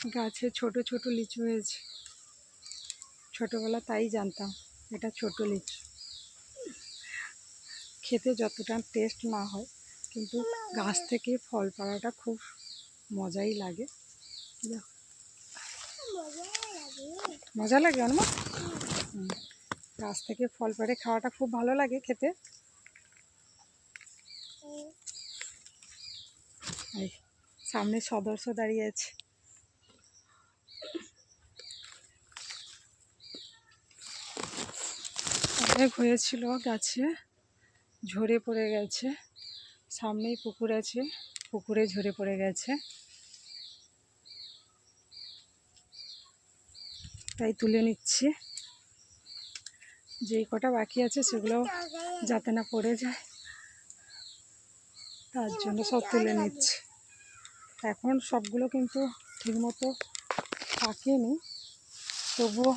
গাছে ছোট ছোট লিচু হয়েছে। ছোটবেলা তাই জানতাম এটা ছোট লিচু। খেতে যতটা টেস্ট না হয়, কিন্তু গাছ থেকে ফল পাড়াটা খুব মজাই লাগে। মজা লাগে অনুমা? গাছ থেকে ফল পেড়ে খাওয়াটা খুব ভালো লাগে খেতে। এই সামনে সদস্য দাঁড়িয়ে আছে। অনেক হয়েছিল, গাছে ঝরে পড়ে গেছে। সামনেই পুকুর আছে, পুকুরে ঝরে পড়ে গেছে, তাই তুলে নিচ্ছি। যেই কটা বাকি আছে সেগুলো যাতে না পড়ে যায়, তার জন্য সব তুলে নিচ্ছি। এখন সবগুলো কিন্তু ঠিকমতো পাকেনি, তবুও